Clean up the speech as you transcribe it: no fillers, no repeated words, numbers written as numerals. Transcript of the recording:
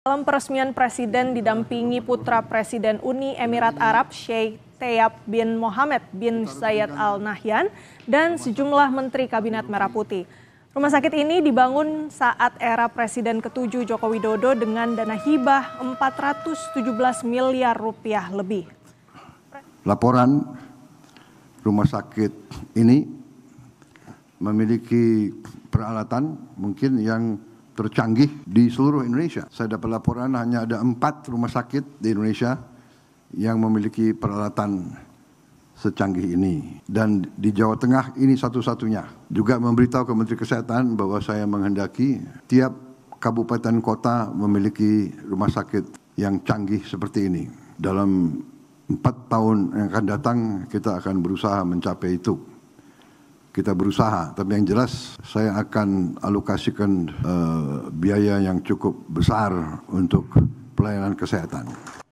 Dalam peresmian Presiden didampingi putra Presiden Uni Emirat Arab Sheikh Tayab bin Mohammed bin Zayed Al Nahyan dan sejumlah menteri Kabinet Merah Putih. Rumah sakit ini dibangun saat era Presiden ke-7 Joko Widodo dengan dana hibah 417 miliar rupiah lebih. Laporan rumah sakit ini memiliki peralatan mungkin yang tercanggih di seluruh Indonesia. Saya dapat laporan hanya ada 4 rumah sakit di Indonesia yang memiliki peralatan secanggih ini. Dan di Jawa Tengah ini satu-satunya. Juga memberitahu ke Menteri Kesehatan bahwa saya menghendaki tiap kabupaten kota memiliki rumah sakit yang canggih seperti ini. Dalam 4 tahun yang akan datang kita akan berusaha mencapai itu. Kita berusaha, tapi yang jelas saya akan alokasikan biaya yang cukup besar untuk pelayanan kesehatan.